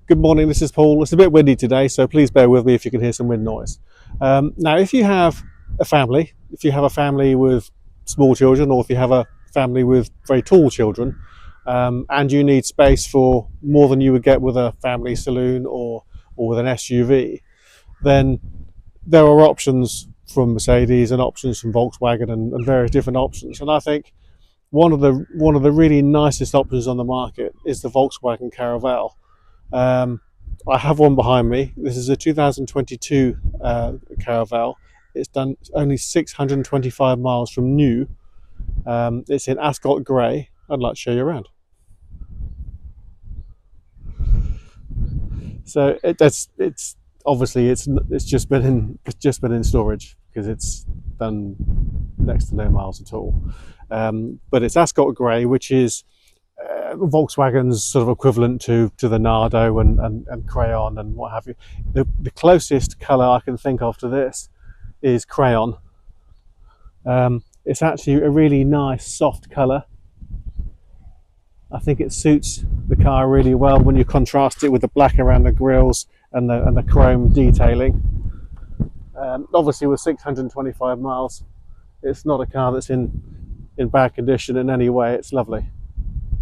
Good morning, this is Paul. It's a bit windy today, so please bear with me if you can hear some wind noise. Now, if you have a family with small children, or if you have a family with very tall children, and you need space for more than you would get with a family saloon or with an SUV, then there are options from Mercedes and options from Volkswagen and various different options. And I think one of the really nicest options on the market is the Volkswagen Caravelle. Um, I have one behind me. This is a 2022 Caravelle. It's done only 625 miles from new. It's in Ascot Grey. I'd like to show you around. So it's obviously it's just been in storage because it's done next to no miles at all. But it's Ascot Grey, which is Volkswagen's sort of equivalent to the Nardo and Crayon and what have you. The closest colour I can think of to this is Crayon. It's actually a really nice soft colour. I think it suits the car really well when you contrast it with the black around the grills and the chrome detailing. Obviously, with 625 miles, it's not a car that's in bad condition in any way. It's lovely.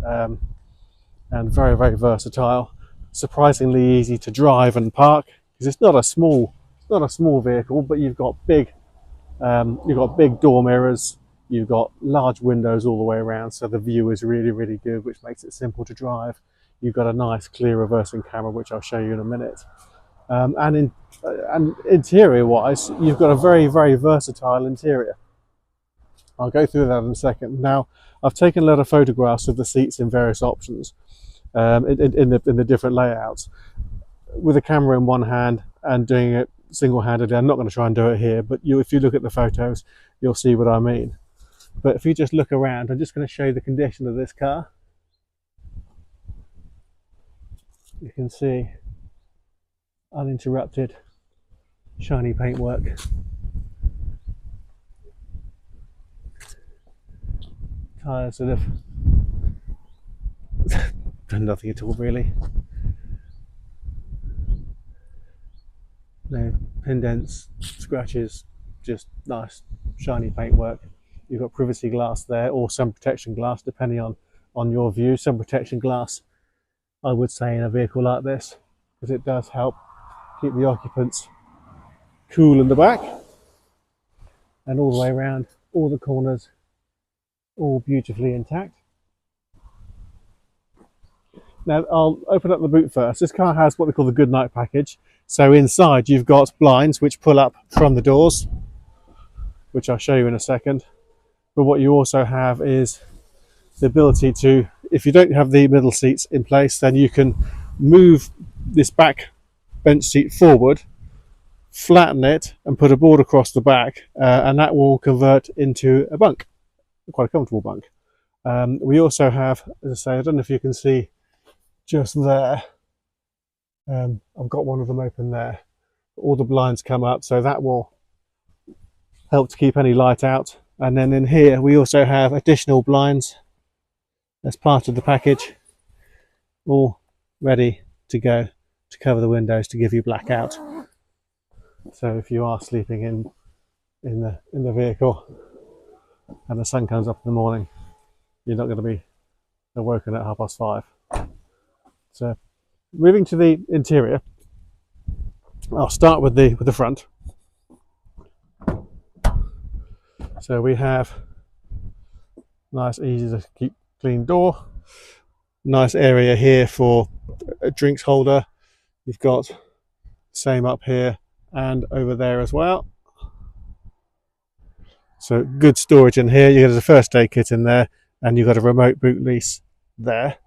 And very, very versatile. Surprisingly easy to drive and park because it's not a small vehicle, but you've got big door mirrors, you've got large windows all the way around, so the view is really, really good, which makes it simple to drive. You've got a nice clear reversing camera, which I'll show you in a minute. And interior-wise, you've got a very, very versatile interior. I'll go through that in a second. Now, I've taken a lot of photographs of the seats in various options, in the different layouts, with a camera in one hand and doing it single-handedly. I'm not going to try and do it here, but if you look at the photos, you'll see what I mean. But if you just look around, I'm just going to show you the condition of this car. You can see uninterrupted shiny paintwork. Tyres that have done nothing at all really. No pin dents, scratches, just nice shiny paintwork. You've got privacy glass there, or sun protection glass, depending on your view. Sun protection glass, I would say, in a vehicle like this, because it does help keep the occupants cool in the back. And all the way around, all the corners, all beautifully intact. Now I'll open up the boot first. This car has what they call the Good Night package. So inside you've got blinds which pull up from the doors, which I'll show you in a second. But what you also have is the ability to, if you don't have the middle seats in place, then you can move this back bench seat forward, flatten it and put a board across the back, and that will convert into a bunk, quite a comfortable bunk. We also have, as I say, I don't know if you can see just there, I've got one of them open there. All the blinds come up, so that will help to keep any light out. And then in here we also have additional blinds as part of the package, all ready to go to cover the windows to give you blackout. So if you are sleeping in the vehicle and the sun comes up in the morning, you're not going to be awoken at 5:30. So moving to the interior, I'll start with the front. So we have nice, easy to keep clean door. Nice area here for a drinks holder. You've got same up here and over there as well. So good storage in here. You get a first aid kit in there, and you've got a remote boot release there.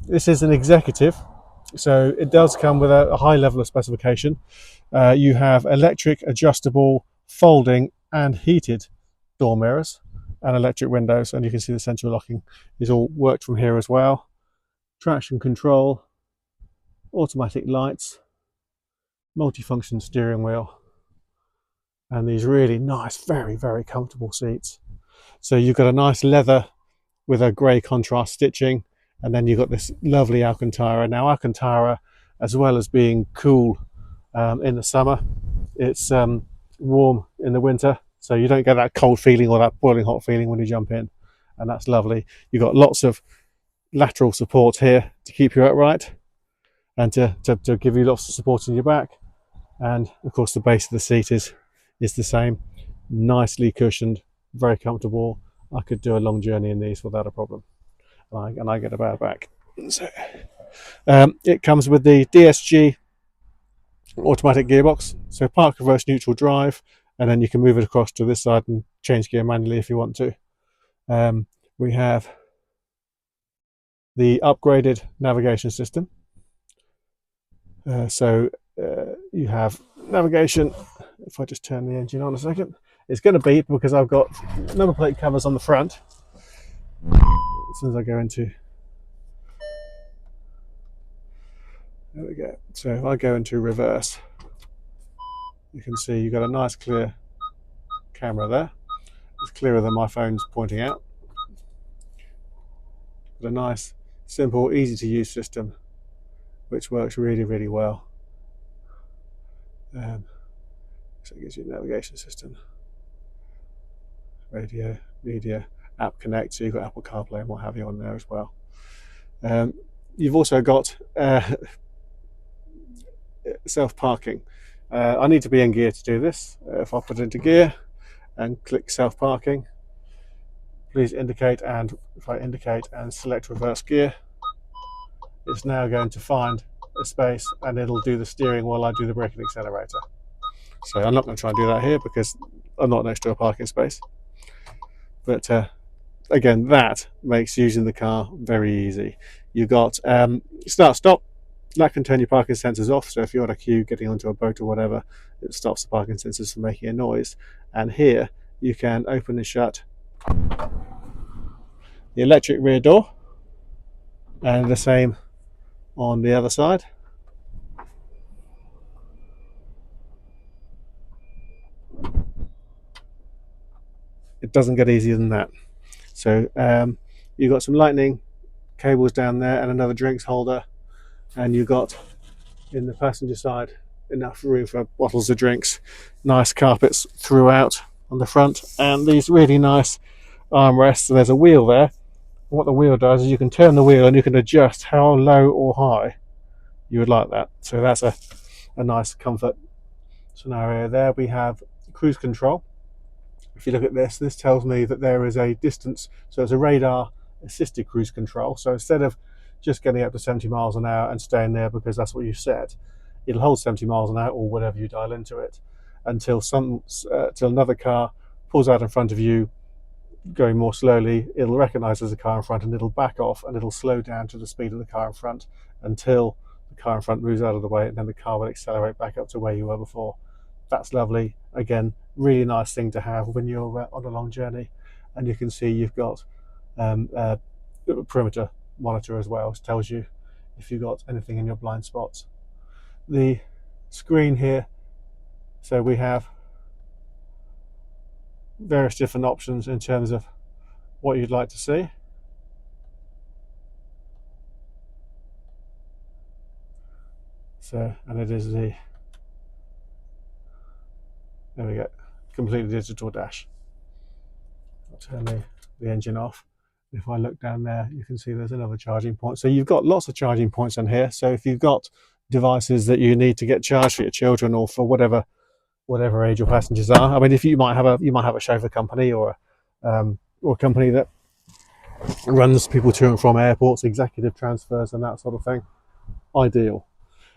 This is an executive, so it does come with a high level of specification. You have electric, adjustable, folding and heated door mirrors and electric windows, and you can see the central locking is all worked from here as well. Traction control, automatic lights, multifunction steering wheel, and these really nice, very, very comfortable seats. So you've got a nice leather with a grey contrast stitching, And then you've got this lovely Alcantara. Now Alcantara, as well as being cool in the summer, it's warm in the winter, so you don't get that cold feeling or that boiling hot feeling when you jump in, and that's lovely. You've got lots of lateral support here to keep you upright and to give you lots of support in your back. And of course the base of the seat is the same, nicely cushioned, very comfortable. I could do a long journey in these without a problem, and I get a bad back. So it comes with the DSG automatic gearbox, so park, reverse, neutral, drive, and then you can move it across to this side and change gear manually if you want to. We have the upgraded navigation system. You have navigation. If I just turn the engine on a second, it's going to beep because I've got number plate covers on the front. As soon as I go into, there we go. So if I go into reverse, you can see you've got a nice clear camera there. It's clearer than my phone's pointing out. But a nice, simple, easy to use system which works really, really well. So it gives you a navigation system, radio, media, app connect, so you've got Apple CarPlay and what have you on there as well. You've also got self-parking. I need to be in gear to do this. If I put it into gear and click self-parking, please indicate, and if I indicate and select reverse gear, it's now going to find a space and it'll do the steering while I do the brake and accelerator. So I'm not going to try and do that here because I'm not next to a parking space. But again, that makes using the car very easy. You've got start stop. That can turn your parking sensors off, so if you're on a queue getting onto a boat or whatever, it stops the parking sensors from making a noise. And here you can open and shut the electric rear door, and the same on the other side. It doesn't get easier than that. So you've got some lightning cables down there and another drinks holder, and you've got in the passenger side enough room for bottles of drinks, nice carpets throughout on the front, and these really nice armrests. So there's a wheel there. What the wheel does is you can turn the wheel and you can adjust how low or high you would like that. So that's a nice comfort scenario there. We have cruise control. If you look at this, this tells me that there is a distance, so it's a radar assisted cruise control. So instead of just getting up to 70 miles an hour and staying there because that's what you set, it'll hold 70 miles an hour or whatever you dial into it until another car pulls out in front of you going more slowly. It'll recognize there's a car in front and it'll back off and it'll slow down to the speed of the car in front until the car in front moves out of the way, and then the car will accelerate back up to where you were before. That's lovely. Again, really nice thing to have when you're on a long journey. And you can see you've got a perimeter monitor as well, which tells you if you've got anything in your blind spots. The screen here, so we have various different options in terms of what you'd like to see. So, and it is the, there we go, completely digital dash. I'll turn the engine off. If I look down there, you can see there's another charging point. So you've got lots of charging points on here. So if you've got devices that you need to get charged for your children or for whatever age your passengers are. I mean, if you might have a chauffeur company or a company that runs people to and from airports, executive transfers and that sort of thing, ideal.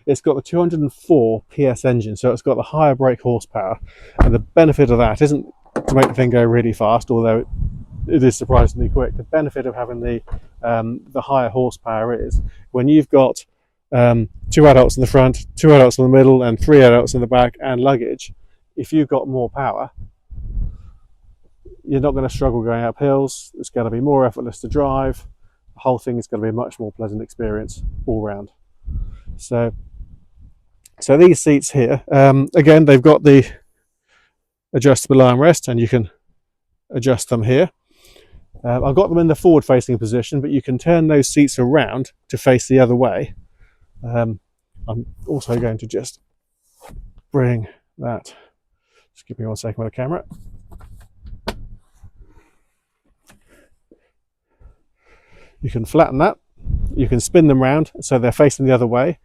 It's got the 204 PS engine, so it's got the higher brake horsepower, and the benefit of that isn't to make the thing go really fast, although it is surprisingly quick. The benefit of having the higher horsepower is when you've got 2 adults in the front, 2 adults in the middle, and 3 adults in the back, and luggage. If you've got more power, you're not going to struggle going up hills. It's going to be more effortless to drive. The whole thing is going to be a much more pleasant experience all round. So these seats here, again, they've got the adjustable armrest, and you can adjust them here. I've got them in the forward facing position, but you can turn those seats around to face the other way. I'm also going to just bring that, just give me 1 second with the camera. You can flatten that, you can spin them round so they're facing the other way.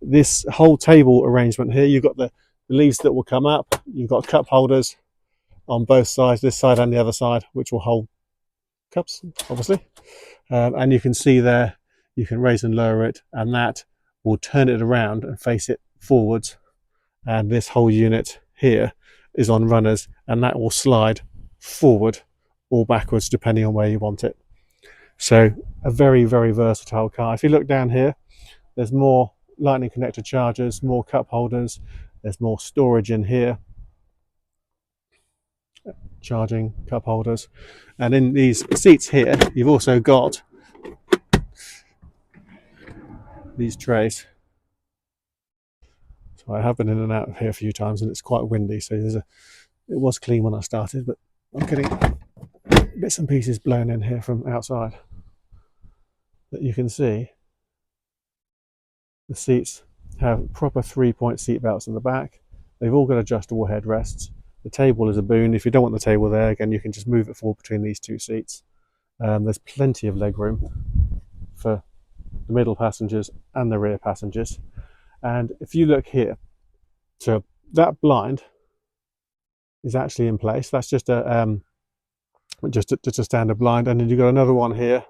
This whole table arrangement here, you've got the leaves that will come up, you've got cup holders on both sides, this side and the other side, which will hold cups, obviously. And you can see there, you can raise and lower it, and that will turn it around and face it forwards. And this whole unit here is on runners, and that will slide forward or backwards depending on where you want it. So a very, very versatile car. If you look down here, there's more lightning connector chargers, more cup holders, there's more storage in here, charging cup holders, and in these seats here you've also got these trays. So I have been in and out of here a few times, and it's quite windy, so it was clean when I started, but I'm getting bits and pieces blown in here from outside. That you can see the seats have proper 3-point seat belts in the back. They've all got adjustable headrests. The table is a boon. If you don't want the table there, again, you can just move it forward between these two seats. There's plenty of leg room for the middle passengers and the rear passengers. And if you look here, so that blind is actually in place. That's just a standard blind, and then you've got another one here.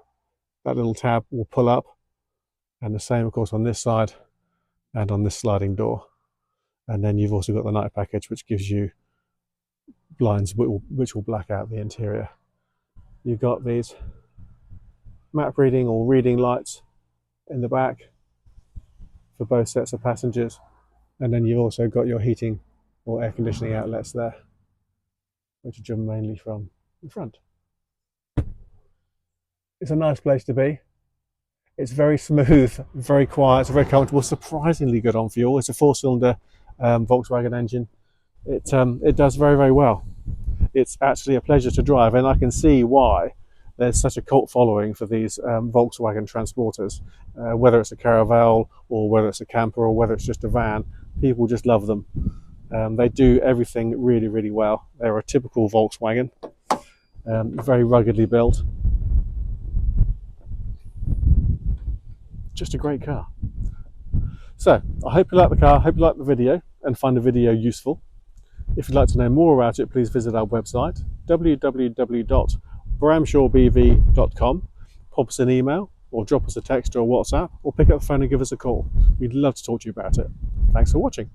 That little tab will pull up, and the same, of course, on this side and on this sliding door. And then you've also got the night package, which gives you blinds which will black out the interior. You've got these map reading or reading lights in the back for both sets of passengers, and then you've also got your heating or air conditioning outlets there, which are driven mainly from the front. It's a nice place to be. It's very smooth, very quiet, it's very comfortable, surprisingly good on fuel. It's a 4-cylinder Volkswagen engine. It does very, very well. It's actually a pleasure to drive, and I can see why there's such a cult following for these Volkswagen transporters. Whether it's a Caravelle or whether it's a camper or whether it's just a van, people just love them. They do everything really, really well. They're a typical Volkswagen, very ruggedly built. Just a great car. So I hope you like the car, I hope you like the video and find the video useful. If you'd like to know more about it, please visit our website, www.bramshawebv.com. Pop us an email or drop us a text or a WhatsApp, or pick up the phone and give us a call. We'd love to talk to you about it. Thanks for watching.